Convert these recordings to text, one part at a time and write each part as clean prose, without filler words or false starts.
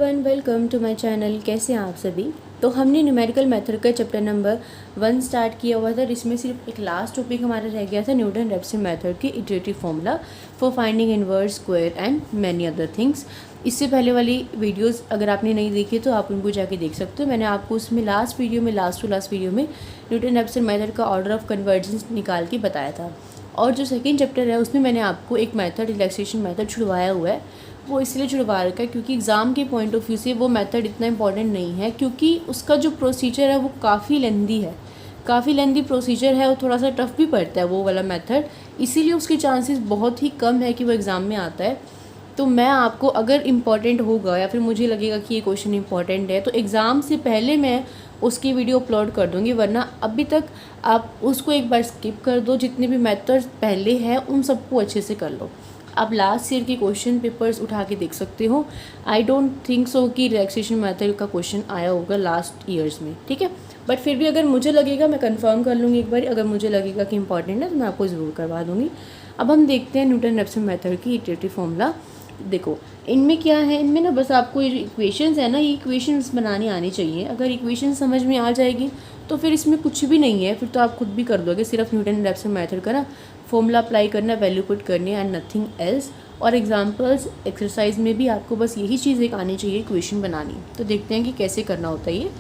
Everyone, welcome to my channel. कैसे हैं आप सभी। तो हमने न्यूमेरिकल मेथड का चैप्टर नंबर 1 स्टार्ट किया हुआ था। इसमें सिर्फ एक लास्ट टॉपिक हमारा रह गया था, न्यूटन रैप्सन मेथड की iterative formula for finding inverse, square and many other things. इससे पहले वाली वीडियोस अगर आपने नहीं देखी तो आप उनको जाके देख सकते हो। मैंने आपको उसमें लास्ट वीडियो में न्यूटन रैप्सन मेथड का ऑर्डर ऑफ कन्वर्जेंस निकाल के बताया था। और जो सेकेंड चैप्टर है उसमें मैंने आपको एक मेथड, रिलैक्सेशन मेथड छुड़वाया हुआ है। वो इसलिए छुड़वा रखा है क्योंकि एग्ज़ाम के पॉइंट ऑफ व्यू से वो मेथड इतना इंपॉर्टेंट नहीं है, क्योंकि उसका जो प्रोसीजर है वो काफ़ी लेंदी है, काफ़ी लेंदी प्रोसीजर है और थोड़ा सा टफ भी पड़ता है वो वाला मेथड। इसीलिए उसके चांसेस बहुत ही कम है कि वो एग्ज़ाम में आता है। तो मैं आपको, अगर इम्पॉर्टेंट होगा या फिर मुझे लगेगा कि ये क्वेश्चन इंपॉर्टेंट है, तो एग्ज़ाम से पहले मैं उसकी वीडियो अपलोड कर दूँगी। वरना अभी तक आप उसको एक बार स्किप कर दो। जितने भी मेथड्स पहले हैं उन सबको अच्छे से कर लो। आप लास्ट ईयर के क्वेश्चन पेपर्स उठा के देख सकते हो। आई डोंट थिंक सो कि रिलैक्सेशन मेथड का क्वेश्चन आया होगा लास्ट ईयर्स में, ठीक है। बट फिर भी अगर मुझे लगेगा, मैं कंफर्म कर लूँगी एक बार, अगर मुझे लगेगा कि इंपॉर्टेंट है तो मैं आपको ज़रूर करवा दूँगी। अब हम देखते हैं न्यूटन रैप्सन मेथड की इटरेटिव फॉर्मूला। देखो इनमें क्या है, इनमें ना बस आपको ये इक्वेशंस है ना, ये इक्वेशंस बनानी आनी चाहिए। अगर इक्वेशन समझ में आ जाएगी तो फिर इसमें कुछ भी नहीं है, फिर तो आप खुद भी कर दोगे। सिर्फ न्यूटन रैप्सन मेथड का ना फॉर्मूला अप्लाई करना, वैल्यू पुट करनी है एंड नथिंग एल्स। और एग्जांपल्स एक्सरसाइज में भी आपको बस यही चीज़ एक आनी चाहिए, इक्वेशन बनानी। तो देखते हैं कि कैसे करना होता है ये।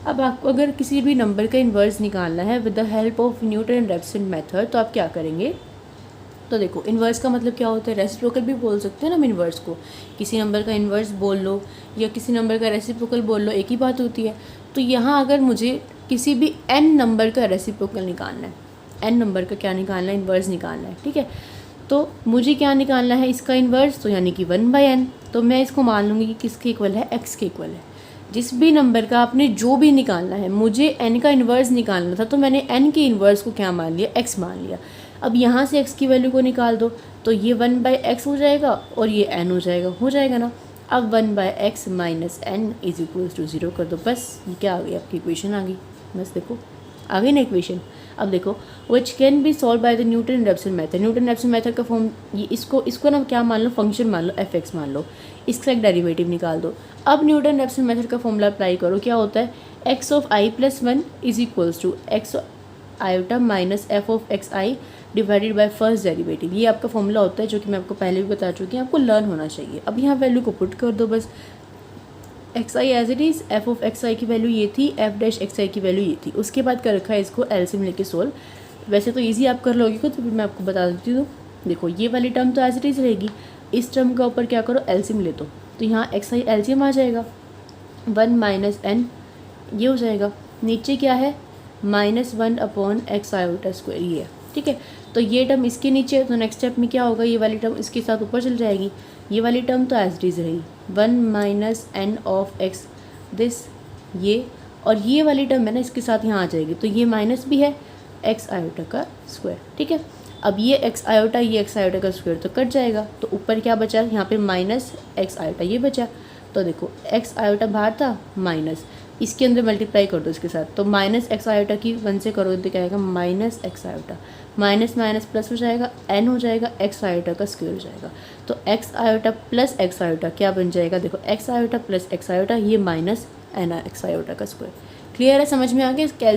अब आपको अगर किसी भी नंबर का इन्वर्स निकालना है with the help of Newton Raphson method, तो आप क्या करेंगे। तो देखो इन्वर्स का मतलब क्या होता है, रेसिप्रोकल भी बोल सकते हैं ना हम इन्वर्स को। किसी नंबर का इन्वर्स बोल लो या किसी नंबर का रेसिप्रोकल बोल लो, एक ही बात होती है। तो यहाँ अगर मुझे किसी भी n नंबर का रेसिप्रोकल निकालना है, n नंबर का क्या निकालना है, इन्वर्स निकालना है, ठीक है। तो मुझे क्या निकालना है, इसका इन्वर्स, तो यानी कि 1/n। तो मैं इसको मान लूँगी कि किसके इक्वल है, x के इक्वल है। जिस भी नंबर का आपने जो भी निकालना है, मुझे n का इन्वर्स निकालना था तो मैंने n के इन्वर्स को क्या मान लिया, x मान लिया। अब यहाँ से x की वैल्यू को निकाल दो तो ये 1/x हो जाएगा और ये n हो जाएगा ना। अब 1/x minus n is equals to 0 कर दो, बस ये क्या आ गई, आपकी इक्वेशन आ गई। बस देखो आ गई ना इक्वेशन। अब देखो which can be solve by the Newton Raphson method. Newton Raphson method का फॉर्म ये, इसको ना क्या मान लो, फंक्शन मान लो, f(x) मान लो। इसका एक डेरिवेटिव निकाल दो। अब न्यूटन रैप्सन मेथड का फॉर्मूला अप्लाई करो, क्या होता है, x of i plus 1 is equals to x iota minus f of x i divided by first derivative. ये आपका फॉर्मूला होता है, जो कि मैं आपको पहले भी बता चुकी हूँ, आपको लर्न होना चाहिए। अब यहाँ वैल्यू को पुट कर दो, बस x i as it is, f of x i की वैल्यू ये थी, एफ डैश एक्स आई की वैल्यू ये थी। उसके बाद कर रखा है इसको एलसीएम लेके सोल्व। वैसे तो ईजी आप कर लोगे, तो फिर मैं आपको बता देती हूँ। देखो ये वाली टर्म तो एज इट इज़ रहेगी, इस टर्म का ऊपर क्या करो, एलसीएम ले दो। तो यहाँ एक्स आई एलसीएम आ जाएगा, 1 माइनस n ये हो जाएगा। नीचे क्या है, -1/x आयोटा स्क्वायर, ये है, ठीक है। तो ये टर्म इसके नीचे, तो नेक्स्ट स्टेप में क्या होगा, ये वाली टर्म इसके साथ ऊपर चल जाएगी। ये वाली टर्म तो एज इट इज़ रही, 1 minus n of x this, ये, और ये वाली टर्म है ना इसके साथ यहाँ आ जाएगी। तो ये माइनस भी है, x आयोटा का स्क्वायर, ठीक है। अब ये x आयोटा, ये x आयोटा का स्क्वायर तो कट जाएगा। तो ऊपर क्या बचा, यहाँ पे माइनस x आयोटा ये बचा। तो देखो x आयोटा बाहर था, माइनस, इसके अंदर मल्टीप्लाई कर दो इसके साथ। तो माइनस एक्स आयोटा की 1 से करो तो क्या आएगा, minus x iota, minus minus plus हो जाएगा, n हो जाएगा, एक्स आयोटा का स्क्वायर हो जाएगा। तो x iota plus x iota क्या बन जाएगा, देखो x iota plus x iota, ये माइनस एन एक्स आयोटा का स्क्वायर। क्लियर है, समझ में आ गया। इसका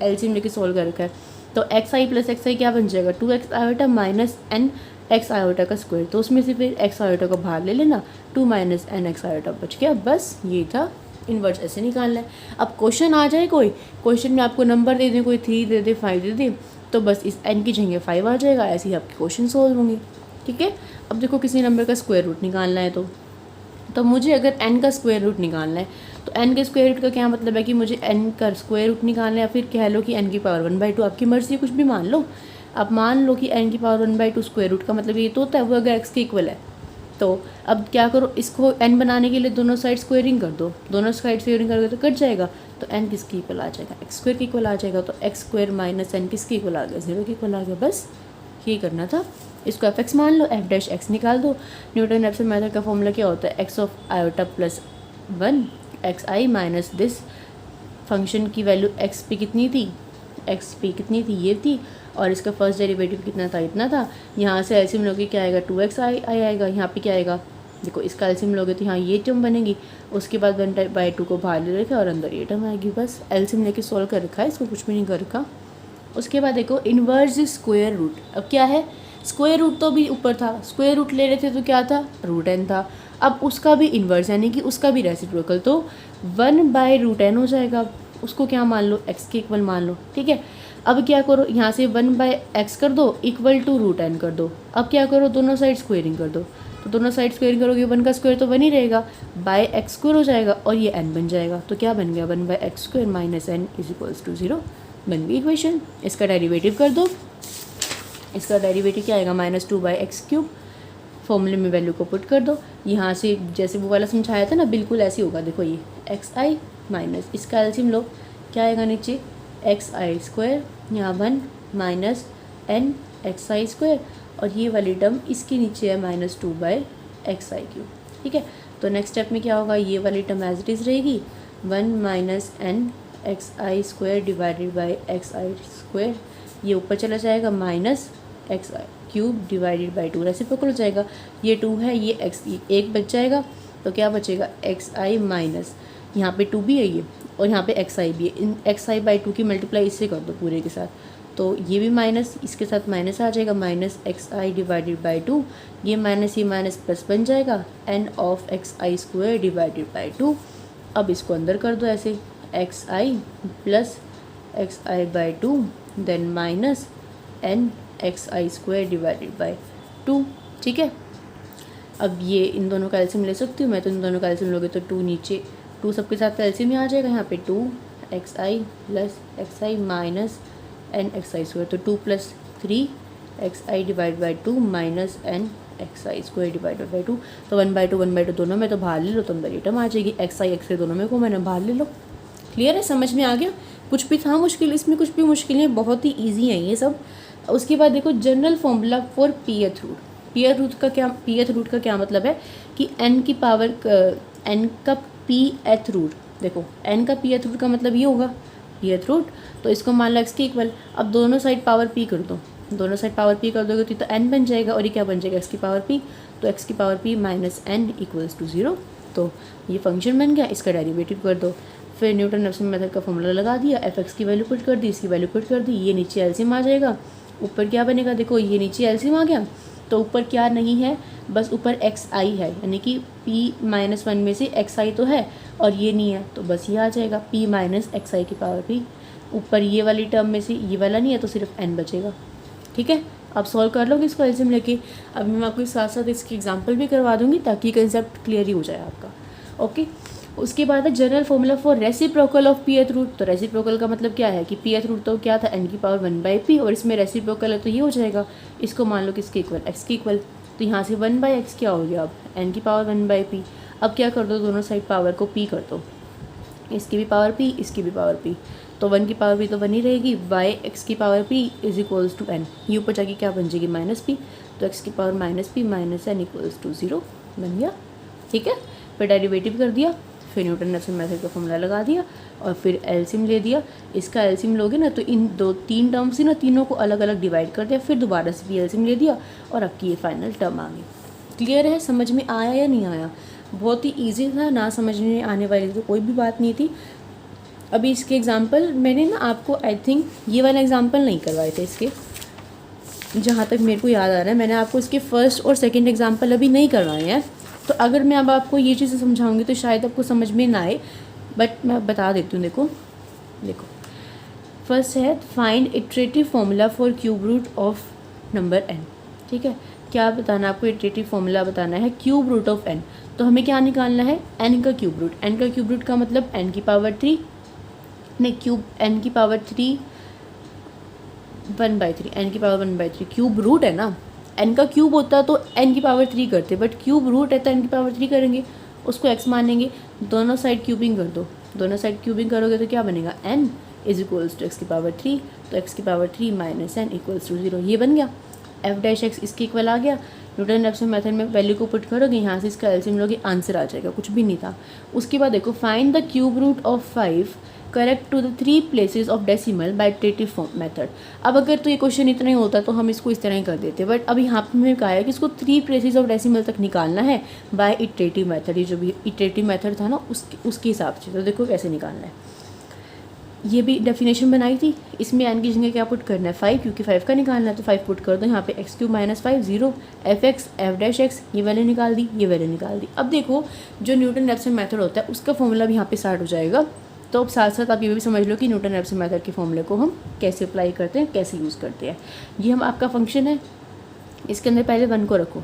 एलसीएम लेके सोल्व कर रखा है। तो एक्स आई प्लस एक्स आई क्या बन जाएगा, 2x iota minus n x iota का स्क्वायर। तो उसमें से फिर एक्स आयोटा को बाहर ले लेना, 2 माइनस n एक्स आयोटा बच गया। बस ये था, इन्वर्स ऐसे निकालना है। अब क्वेश्चन आ जाए कोई, क्वेश्चन में आपको नंबर दे दें, कोई 3 दे दे, 5 दे दे, तो बस इस n की जगह 5 आ जाएगा। ऐसे ही आपके क्वेश्चन सोल्व होंगे, ठीक है। अब देखो किसी नंबर का स्क्वायर रूट निकालना है, तो मुझे अगर n का स्क्वायर रूट निकालना है, तो n के स्क्वायर रूट का क्या मतलब है कि मुझे n का स्क्वायर रूट निकालना है, या फिर कह लो कि n की पावर 1/2, आपकी मर्जी, कुछ भी मान लो। आप मान लो कि n की पावर 1/2 स्क्वायर रूट का मतलब ये तो होता है वो अगर x के इक्वल है। तो अब क्या करो, इसको n बनाने के लिए दोनों साइड स्क्वायरिंग कर दो, दोनों साइड स्क्वायरिंग करोगे तो कट जाएगा। तो n किसके इक्वल आ जाएगा, एक्स स्क्वायर के इक्वल आ जाएगा। तो एक्स स्क्वायर माइनस n किसके इक्वल आ गया, 0 के इक्वल आ गया। बस ये करना था। इसको f(x) मान लो, f डैश x निकाल दो। न्यूटन रैप्सन मेथड का फॉर्मूला क्या होता है, x of iota plus 1 x I minus this, function की वैल्यू x पे कितनी थी, x पे कितनी थी, ये थी, और इसका फर्स्ट डेरिवेटिव कितना था, इतना था। यहाँ से एलसीएम लोगे क्या आएगा, 2x आई आएगा, यहाँ पे क्या आएगा देखो इसका एलसीएम लोगे तो यहाँ ये टर्म बनेगी, उसके बाद 1/2 को बाहर ले रखा और अंदर ये टर्म आएगी। बस एलसीएम लेके सॉल्व कर रखा है, इसको कुछ भी नहीं कर रखा। उसके बाद देखो इन्वर्स स्क्वायर रूट। अब क्या है, स्क्वायर रूट तो भी ऊपर था, स्क्वायर रूट ले रहे थे तो क्या था, √n था। अब उसका भी इन्वर्स यानी कि उसका भी रेसिप्रोकल, तो 1/√n हो जाएगा। उसको क्या मान लो, x के इक्वल मान लो, ठीक है। अब क्या करो, यहाँ से 1/x कर दो इक्वल टू √n कर दो। अब क्या करो, दोनों साइड स्क्वेयरिंग कर दो, तो दोनों साइड स्क्वेयरिंग करोगे 1 का स्क्वायर तो 1 ही रहेगा, x² हो जाएगा और ये n बन जाएगा। तो क्या बन गया, 1/x² - n = 0 बन गई इक्वेशन। इसका डेरिवेटिव कर दो, इसका डेरिवेटिव क्या आएगा, -2/x³। फॉर्मूले में वैल्यू को पुट कर दो, यहाँ से जैसे वो वाला समझाया था ना बिल्कुल ऐसे होगा। देखो ये xi माइनस इसका एलसीएम लो, क्या आएगा नीचे, xi², यहाँ 1 माइनस n xi², और ये वाली टर्म इसके नीचे है -2/xi³। ठीक है, तो नेक्स्ट स्टेप में क्या होगा, ये वाली टर्म एज इट इज़ रहेगी, 1 minus n xi² divided by xi², ये ऊपर चला जाएगा minus x³ divided by 2 reciprocal हो जाएगा। ये 2 है, ये x 1 बच जाएगा, तो क्या बचेगा, xi माइनस यहाँ पे 2 भी है ये, और यहाँ पे xi भी है। इन xi/2 की मल्टीप्लाई इससे कर दो पूरे के साथ, तो ये भी माइनस इसके साथ माइनस आ जाएगा, -xi डिवाइडेड बाई 2, ये माइनस प्लस बन जाएगा, n of xi² divided by 2। अब इसको अंदर कर दो ऐसे, xi plus xi/2 then minus n xi² divided by 2। ठीक है, अब ये इन दोनों का एलसीएम ले सकती हूँ मैं, तो इन दोनों का एलसीएम लोगे तो 2 नीचे 2 सबके साथ एलसीएम में आ जाएगा, यहाँ पे 2xi plus xi minus n xi², तो 2 + 3xi divide by 2 minus n xi² divided by 2। तो 1/2 दोनों में तो बाहर ले लो, तो अंदर ये टर्म आ जाएगी, xi दोनों में को मैंने बाहर ले लो। क्लियर है, समझ में आ गया, कुछ भी था मुश्किल इसमें, कुछ भी मुश्किल नहीं, बहुत ही ईजी है ये सब। उसके बाद देखो general formula for pth root. pth root का क्या मतलब है कि n की पावर n का pth रूट, देखो n का pth रूट का मतलब ये होगा pth रूट, तो इसको मान लो x के इक्वल। अब दोनों साइड पावर p कर दो, दोनों साइड पावर p कर दोगे तो n बन जाएगा, और ये क्या बन जाएगा, x की पावर p, तो x की पावर p माइनस n = 0। तो ये फंक्शन बन गया, इसका डेरिवेटिव कर दो। फिर न्यूटन रैप्सन मेथड का फॉर्मूला लगा दिया, fx की वैल्यू पुट कर दी, इसकी वैल्यू पुट कर दी, ये नीचे एलसीएम आ जाएगा, ऊपर क्या बनेगा, देखो ये नीचे एलसीएम आ गया, तो ऊपर क्या नहीं है, बस ऊपर xi है, यानी कि p-1 में से xi तो है और ये नहीं है, तो बस ये आ जाएगा p माइनस xi की पावर p। ऊपर ये वाली टर्म में से ये वाला नहीं है, तो सिर्फ n बचेगा। ठीक है, आप सॉल्व कर लोगे इसको एलसीएम लेके। अब मैं आपको साथ साथ इसकी एग्जांपल भी करवा दूंगी ताकि कंसेप्ट क्लियर ही हो जाए आपका। ओके, उसके बाद है general formula for reciprocal of pth root. तो रेसिप्रोकल का मतलब क्या है कि pth रूट तो क्या था, n की पावर 1/p, और इसमें रेसिप्रोकल है तो ये हो जाएगा, इसको मान लो किसके इक्वल, x के इक्वल। तो यहाँ से 1/x क्या हो गया, अब n की पावर 1/p। अब क्या कर दो, दोनों साइड पावर को p कर दो, इसकी भी पावर p, इसकी भी पावर p, तो 1 की पावर p तो बनी रहेगी, बाई x की पावर p = n। ये ऊपर जाके क्या बन जाएगी, -p, तो x की पावर -p माइनस n = 0 बन गया। ठीक है, फिर डेरिवेटिव कर दिया, फिर न्यूटन रैप्सन मेथड का फॉर्मूला लगा दिया, और फिर एलसीएम ले दिया। इसका एलसीएम लोगे ना तो इन 2-3 टर्म से ना तीनों को अलग अलग डिवाइड कर दिया, फिर दोबारा से भी एलसीएम ले दिया, और आपकी ये फाइनल टर्म आ गई। क्लियर है, समझ में आया या नहीं आया, बहुत ही ईजी था, ना समझ में आने वाली तो कोई भी बात नहीं थी। अभी इसके एग्जाम्पल मैंने ना आपको आई थिंक ये वाला एग्जाम्पल नहीं करवाए थे इसके, जहाँ तक मेरे को याद आ रहा है मैंने आपको इसके फर्स्ट और सेकेंड एग्जाम्पल अभी नहीं करवाए हैं। तो अगर मैं अब आपको ये चीज़ें समझाऊंगी तो शायद आपको समझ में ना आए, बट मैं बता देती हूँ। देखो फर्स्ट है find iterative formula for cube root of number n। ठीक है, क्या बताना आपको, इटरेटिव फॉर्मूला बताना है क्यूब रूट ऑफ n। तो हमें क्या निकालना है, n का क्यूब रूट। n का क्यूब रूट का मतलब n की पावर 3 नहीं, क्यूब n की पावर 3 1/3, n की पावर 1/3 क्यूब रूट है ना, n का क्यूब होता तो n की पावर 3 करते, बट क्यूब रूट है तो n की पावर 3 करेंगे, उसको x मानेंगे। दोनों साइड क्यूबिंग कर दो, दोनों साइड क्यूबिंग करोगे तो क्या बनेगा, n = x की पावर 3, तो x की पावर 3 माइनस n = 0, ये बन गया। f' इसके इक्वल आ गया। न्यूटन रैप्सन मेथड में वैल्यू को पुट करोगे, यहाँ से इसका एलसीएम लोगे, आंसर आ जाएगा, कुछ भी नहीं था। उसके बाद देखो find the cube root of 5 correct to the 3 places of decimal by iterative method. अब अगर तो ये क्वेश्चन इतना ही होता तो हम इसको इस तरह ही कर देते, बट अब यहाँ पे हमें कहा है कि इसको 3 प्लेसेस ऑफ डेसिमल तक निकालना है बाय इटरेटिव मेथड। ये जो भी इटरेटिव मेथड था ना उसके हिसाब से। तो देखो कैसे निकालना है। ये भी डेफिनेशन बनाई थी, इसमें एन की जगह क्या पुट करना है 5, क्योंकि 5 का निकालना है तो 5 पुट कर दो। यहाँ पे x³ - 5 0 f(x) f'(x) ये वैल्यू निकाल दी, ये वैल्यू निकाल दी। अब देखो जो न्यूटन रैप्सन मेथड होता है उसका फॉर्मूला भी यहाँ पे स्टार्ट हो जाएगा। तो अब साथ साथ आप ये भी समझ लो कि न्यूटन रैप्सन मेथड के फॉर्मूले को हम कैसे अप्लाई करते हैं, कैसे यूज़ करते हैं। ये हम आपका फंक्शन है, इसके अंदर पहले 1 को रखो,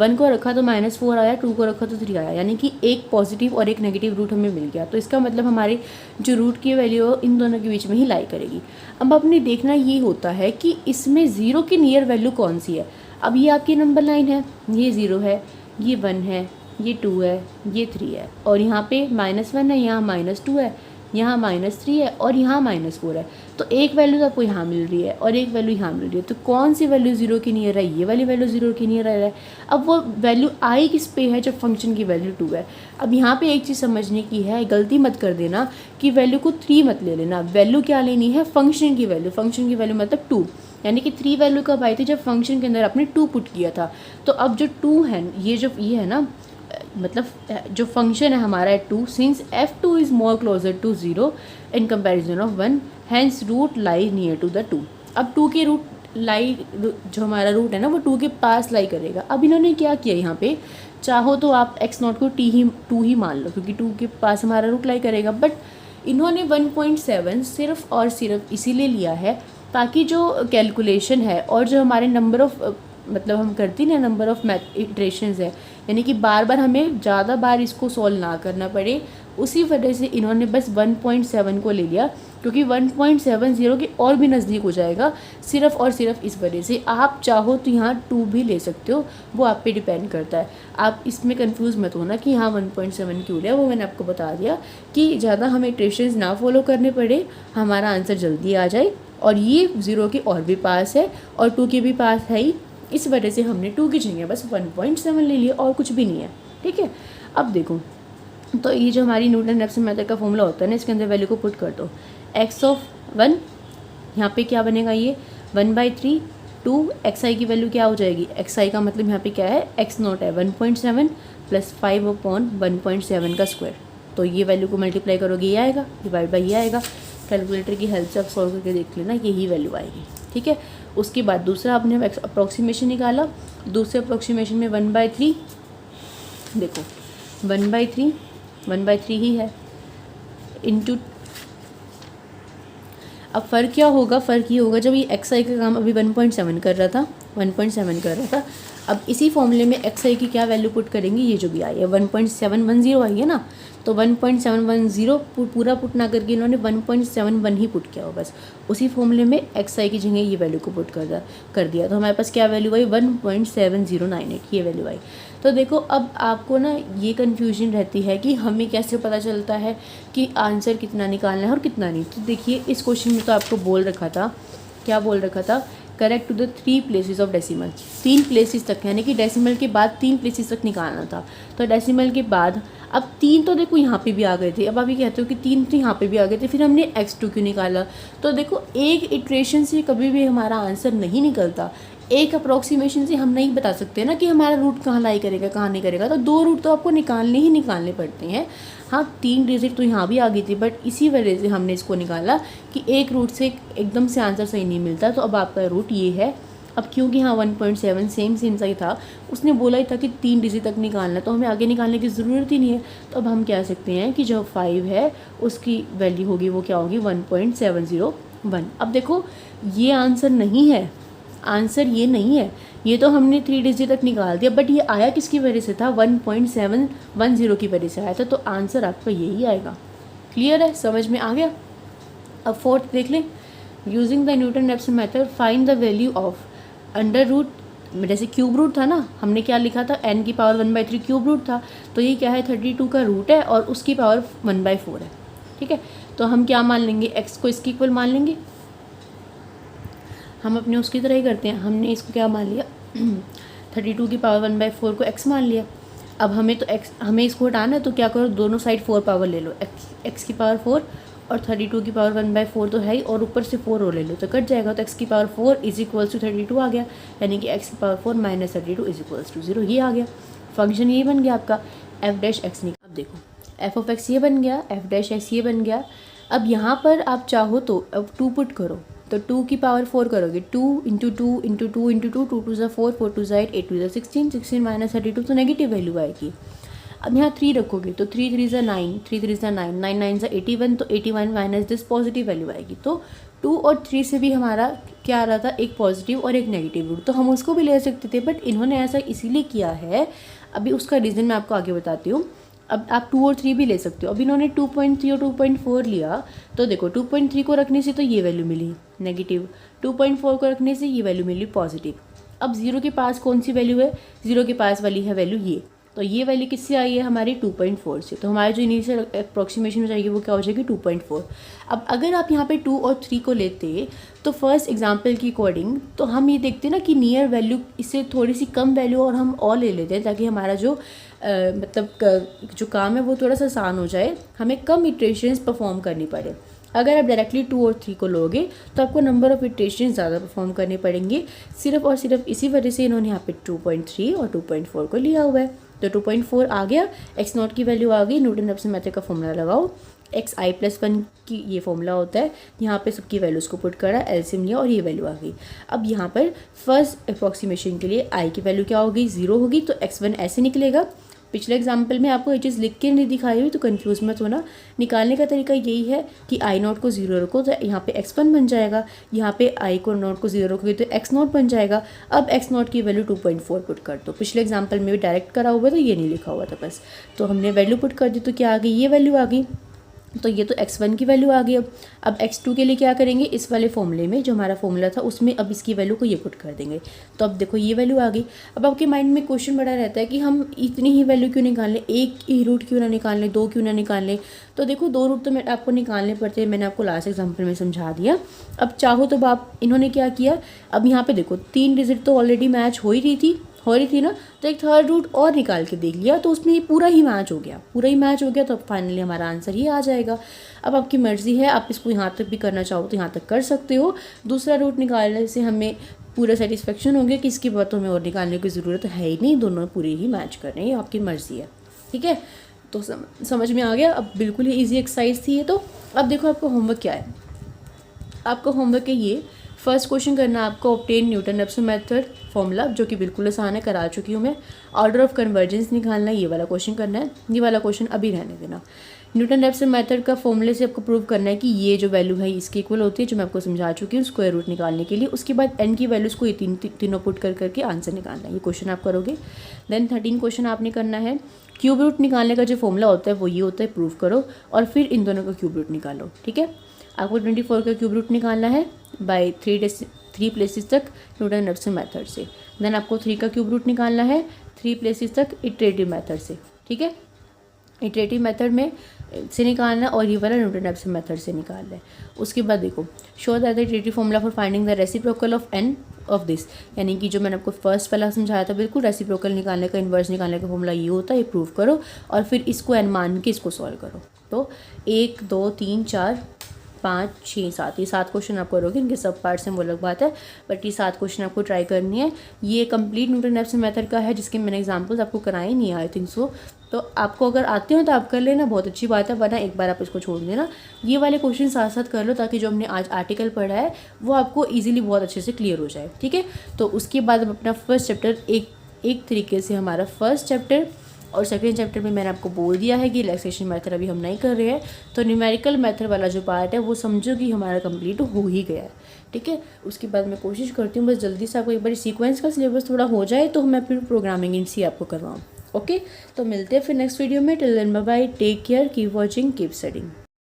1 को रखा तो -4 आया, 2 को रखा तो 3 आया, यानी कि एक पॉजिटिव और एक नेगेटिव रूट हमें मिल गया। तो इसका मतलब हमारे जो रूट की वैल्यू है इन दोनों के बीच में ही लाई करेगी। अब आपने देखना ये होता है कि इसमें 0 की नियर वैल्यू कौन सी है। अब ये आपकी नंबर लाइन है, ये 0 है, ये 1 है, ये 2 है, ये 3 है, और यहाँ पे -1 है, यहाँ -2 है, यहाँ -3 है, और यहाँ -4 है। तो एक वैल्यू तो आपको यहाँ मिल रही है और एक वैल्यू यहाँ मिल रही है। तो कौन सी वैल्यू 0 की नियर है, ये वाली वैल्यू 0 की नियर है। अब वो वैल्यू आई किस पे है, जब फंक्शन की वैल्यू 2 है। अब यहाँ पे एक चीज़ समझने की है, गलती मत कर देना कि वैल्यू को 3 मत ले लेना। वैल्यू क्या लेनी है, फंक्शन की वैल्यू। फंक्शन की वैल्यू मतलब 2, यानी कि 3 वैल्यू कब आई थी, जब फंक्शन के अंदर आपने 2 पुट किया था। तो अब जो 2 है, ये है ना, मतलब जो फंक्शन है हमारा है 2, since f2 is more closer to 0 in comparison of 1, hence root lie near to the 2। अब 2 के रूट लाई, जो हमारा रूट है ना वो 2 के पास लाई करेगा। अब इन्होंने क्या किया यहाँ पे, चाहो तो आप x0 को 2 ही मान लो, क्योंकि 2 के पास हमारा रूट लाई करेगा, बट इन्होंने 1.7 सिर्फ और सिर्फ इसीलिए लिया है ताकि जो कैलकुलेशन है और जो हमारे नंबर ऑफ मतलब हम करती ना नंबर ऑफ इटरेशंस है, यानी कि बार बार हमें ज़्यादा बार इसको सॉल्व ना करना पड़े, उसी वजह से इन्होंने बस 1.7 को ले लिया, क्योंकि 1.70 के और भी नज़दीक हो जाएगा, सिर्फ और सिर्फ इस वजह से। आप चाहो तो यहाँ 2 भी ले सकते हो, वो आप पे डिपेंड करता है। आप इसमें कंफ्यूज मत होना कि यहाँ 1.7 क्यों लिया, वो मैंने आपको बता दिया कि ज़्यादा हमें इटरेशंस ना फॉलो करने पड़े, हमारा आंसर जल्दी आ जाए। और ये 0 के और भी पास है और 2 के भी पास है ही, इस वजह से हमने 2 की जगह बस 1.7 ले लिया, और कुछ भी नहीं है। ठीक है, अब देखो, तो ये जो हमारी न्यूटन रैप्सन मेथड का फॉर्मूला होता है ना, इसके अंदर वैल्यू को पुट कर दो। x(1) यहाँ पे क्या बनेगा, ये 1/3 2 xi की वैल्यू क्या हो जाएगी, xi का मतलब यहाँ पे क्या है, x0 है 1.7 + 5/1.7 का स्क्वायर। तो ये वैल्यू को मल्टीप्लाई करोगे ये आएगा, डिवाइड बाई ये आएगा। कैलकुलेटर की हेल्प से आप सॉल्व करके देख लेना, यही वैल्यू आएगी। ठीक है, उसके बाद दूसरा आपने अप्रोक्सीमेशन निकाला। दूसरे अप्रोक्सीमेशन में 1/3, देखो 1/3 ही है इंटू। अब फ़र्क क्या होगा, फ़र्क ये होगा जब ये xi का काम अभी 1.7 कर रहा था, अब इसी फॉर्मूले में xi की क्या वैल्यू पुट करेंगे, ये जो भी आई है 1.710 आई है ना, तो 1.710 पूरा पुट ना करके इन्होंने 1.71 ही पुट किया हो, बस उसी फॉर्मूले में xi की जगह ये वैल्यू को पुट कर दिया। तो हमारे पास क्या वैल्यू आई, 1.7098 ये वैल्यू आई। तो देखो अब आपको ना ये कन्फ्यूजन रहती है कि हमें कैसे पता चलता है कि आंसर कितना निकालना है और कितना नहीं। तो देखिए इस क्वेश्चन में तो आपको बोल रखा था, क्या बोल रखा था, correct to the 3 places of decimal, 3 places तक, यानी कि डेसिमल के बाद 3 प्लेसेस तक निकालना था। तो डेसिमल के बाद अब 3 तो देखो यहाँ पे भी आ गए थे, अब अभी कहते हो कि 3 तो यहाँ पे भी आ गए थे, फिर हमने x2 क्यों निकाला। तो देखो एक इटरेशन से कभी भी हमारा आंसर नहीं निकलता, एक अप्रोक्सीमेशन से हम नहीं बता सकते ना कि हमारा रूट कहाँ लाई करेगा कहाँ नहीं करेगा। तो 2 रूट तो आपको निकालने पड़ते हैं। हाँ 3 डिजिट तो यहाँ भी आ गई थी, बट इसी वजह से हमने इसको निकाला कि एक रूट से एकदम से आंसर सही नहीं मिलता। तो अब आपका रूट ये है। अब क्योंकि हाँ 1.7 सेम सही था, उसने बोला ही था कि 3 डिजिट तक निकालना, तो हमें आगे निकालने की ज़रूरत ही नहीं है। तो अब हम कह सकते हैं कि जो 5 है उसकी वैल्यू होगी वो क्या होगी, 1.701। अब देखो ये आंसर नहीं है, आंसर ये नहीं है, ये तो हमने 3 डिजिट तक निकाल दिया, बट ये आया किसकी वजह से था, 1.710 की वजह से आया था। तो आंसर आपका यही आएगा। क्लियर है, समझ में आ गया। अब 4th देख लें, using the Newton Raphson method find the value of under root, जैसे क्यूब रूट था ना, हमने क्या लिखा था, n की पावर 1/3 क्यूब रूट था, तो ये क्या है 32 का रूट है और उसकी पावर 1/4 है। ठीक है, तो हम क्या मान लेंगे, x को इसके इक्वल मान लेंगे। हम अपने उसकी तरह ही करते हैं, हमने इसको क्या मान लिया 32 की पावर 1/4 को x मान लिया। अब हमें तो हमें इसको हटाना है, तो क्या करो, दोनों साइड 4 पावर ले लो, x की पावर 4 और 32 की पावर 1/4 तो है ही, और ऊपर से 4 और ले लो तो कट जाएगा, तो x की पावर 4 इज इक्वल्स टू 32 आ गया, यानी कि x की power 4 minus 32 is equals to 0, ये आ गया। फंक्शन ये बन गया आपका f डैश x। अब देखो f ऑफ x ये बन गया, f डैश x ये बन गया। अब यहाँ पर आप चाहो तो अब 2 पुट करो, तो 2 की पावर 4 करोगे, 2 इंटू 2 इंटू 2 इंटू 2, 2 टू ज़ा 4, 4 टू ज़ा 8, 8 टू ज़ा 16, 16 माइनस 32 तो नेगेटिव वैल्यू आएगी। अब यहाँ 3 रखोगे तो 3 3 ज़ा 9, 3 3 ज़ा 9, 9 9 ज़ा 81, तो 81 माइनस दिस पॉजिटिव वैल्यू आएगी। तो 2 और 3 से भी हमारा क्या आ रहा था, एक पॉजिटिव और एक नेगेटिव रूट, तो हम उसको भी ले सकते थे, बट इन्होंने ऐसा इसीलिए किया है, अभी उसका रीज़न मैं आपको आगे बताती हूँ। अब आप 2 और 3 भी ले सकते हो, अब इन्होंने 2.3 और 2.4 लिया, तो देखो 2.3 को रखने से तो ये वैल्यू मिली नेगेटिव, 2.4 को रखने से ये वैल्यू मिली पॉजिटिव। अब 0 के पास कौन सी वैल्यू है, 0 के पास वाली है वैल्यू ये, तो ये वैल्यू किससे आई है हमारी 2.4 से, तो हमारी जो इनिशियल अप्रोक्सीमेशन हो जाएगी वो क्या हो जाएगी 2.4। अब अगर आप यहाँ पे 2 और 3 को लेते तो फर्स्ट एग्जांपल की अकॉर्डिंग तो हम ये देखते ना कि नियर वैल्यू इससे थोड़ी सी कम वैल्यू और हम और ले लेते हैं, ताकि हमारा जो जो काम है वो थोड़ा सा आसान हो जाए, हमें कम इटरेशंस परफॉर्म करनी पड़े। अगर आप डायरेक्टली 2 और 3 को लोगे तो आपको नंबर ऑफ इटरेशन ज़्यादा परफॉर्म करने पड़ेंगे, सिर्फ और सिर्फ इसी वजह से इन्होंने यहाँ पे 2.3 और 2.4 को लिया हुआ है। तो 2.4 आ गया, x नॉट की वैल्यू आ गई, न्यूटन रैप्सन मेथड का फॉर्मूला लगाओ, x i+1 की ये फॉर्मूला होता है, यहाँ पे सबकी वैल्यूज़ को पुट करा, एलसीएम लिया और ये वैल्यू आ गई। अब यहाँ पर फर्स्ट अप्रॉक्सीमेशन के लिए i की वैल्यू क्या होगी 0 होगी, तो x1 ऐसे निकलेगा। पिछले एग्जाम्पल में आपको ये चीज़ लिख के नहीं दिखाई हुई तो कंफ्यूज मत होना, निकालने का तरीका यही है कि आई नॉट को 0 रखो तो यहाँ पे x1 बन जाएगा, यहाँ पे आई को नॉट को 0 रखोगे तो x नॉट बन जाएगा। अब x नॉट की वैल्यू 2.4 पुट कर दो, पिछले एग्जाम्पल में भी डायरेक्ट करा हुआ तो ये नहीं लिखा हुआ था बस, तो हमने वैल्यू पुट कर दी तो क्या आ गई, ये वैल्यू आ गई। तो ये तो x1 की वैल्यू आ गई। अब x2 के लिए क्या करेंगे, इस वाले फॉर्मूले में जो हमारा फॉर्मूला था उसमें अब इसकी वैल्यू को ये पुट कर देंगे, तो अब देखो ये वैल्यू आ गई। अब आपके माइंड में क्वेश्चन बड़ा रहता है कि हम इतनी ही वैल्यू क्यों निकाल लें, एक ही रूट क्यों ना निकाल लें, 2 क्यों ना निकाल लें। तो देखो 2 रूट तो मैं आपको निकालने पड़ते हैं, मैंने आपको लास्ट एग्जाम्पल में समझा दिया। अब चाहो तो आप इन्होंने क्या किया, अब यहाँ पर देखो 3 डिजिट तो ऑलरेडी मैच हो रही थी ना, तो एक थर्ड रूट और निकाल के देख लिया तो उसमें ये पूरा ही मैच हो गया, तो फाइनली हमारा आंसर ही आ जाएगा। अब आपकी मर्ज़ी है, आप इसको यहाँ तक भी करना चाहो तो यहाँ तक कर सकते हो, दूसरा रूट निकालने से हमें पूरा सेटिस्फेक्शन हो गया कि इसकी बात हमें और निकालने की ज़रूरत है ही नहीं, दोनों पूरी ही मैच कर रहे हैं, आपकी मर्ज़ी है। ठीक है, तो समझ में आ गया। अब बिल्कुल ही ईजी एक्सरसाइज थी ये। तो अब देखो आपका होमवर्क क्या है, आपका होमवर्क है ये, फर्स्ट क्वेश्चन करना है आपको obtain Newton Raphson method formula, जो कि बिल्कुल आसान है, करा चुकी हूँ मैं। ऑर्डर ऑफ कन्वर्जेंस निकालना है, ये वाला क्वेश्चन करना है, ये वाला क्वेश्चन अभी रहने देना। न्यूटन रैप्सन मेथड का फॉर्मूले से आपको प्रूव करना है कि ये जो वैल्यू है इसकी इक्वल होती है, जो मैं आपको समझा चुकी हूँ स्क्वायर रूट निकालने के लिए। उसके बाद n की वैल्यूज़ को ये तीनों पुट करके आंसर निकालना है, ये क्वेश्चन आप करोगे। देन 13 क्वेश्चन आपने करना है, क्यूब रूट निकालने का जो फॉर्मूला होता है वो ये होता है, प्रूव करो और फिर इन दोनों का क्यूब रूट निकालो। ठीक है, आपको 24 का क्यूब रूट निकालना है बाय 3 प्लेसेस तक न्यूटन रैप्सन मेथड से। देन आपको 3 का क्यूब रूट निकालना है 3 प्लेसेस तक इटरेटिव मेथड से। ठीक है, इटरेटिव मेथड में से निकालना और ये वाला न्यूटन रैप्सन मेथड से निकालना है। उसके बाद देखो, show that the iterative formula for finding the reciprocal of n of this, यानी कि जो मैंने आपको फर्स्ट पहला समझाया था, बिल्कुल रेसिप्रोकल निकालने का, इन्वर्स निकालने का फॉर्मूला ये होता है, ये प्रूव करो और फिर इसको n मान के इसको सॉल्व करो। तो 1 2 3 4 5 6 7, ये 7 क्वेश्चन आप करोगे, इनके सब पार्ट्स हैं वो अलग बात है, बट ये 7 क्वेश्चन आपको ट्राई करनी है। ये कंप्लीट न्यूटन रैप्सन मेथड का है, जिसके मैंने एग्जांपल्स आपको कराए नहीं, आई थिंक सो। तो आपको अगर आते हो तो आप कर लेना, बहुत अच्छी बात है, वरना एक बार आप इसको छोड़ देना। ये वाले क्वेश्चन साथ साथ कर लो, ताकि जो हमने आज आर्टिकल पढ़ा है वो आपको ईजिली बहुत अच्छे से क्लियर हो जाए। ठीक है, तो उसके बाद अपना फर्स्ट चैप्टर एक तरीके से हमारा फर्स्ट चैप्टर और सेकेंड चैप्टर में मैंने आपको बोल दिया है कि रिलैक्सेशन मेथड अभी हम नहीं कर रहे हैं, तो न्यूमेरिकल मेथड वाला जो पार्ट है वो समझो कि हमारा कंप्लीट हो ही गया है। ठीक है, उसके बाद मैं कोशिश करती हूँ बस जल्दी से आपको एक बार सीक्वेंस का सिलेबस थोड़ा हो जाए तो मैं फिर प्रोग्रामिंग इन सी आपको करवाऊँ। ओके, तो मिलते हैं फिर नेक्स्ट वीडियो में। Till then bye bye, take care, keep watching, keep studying.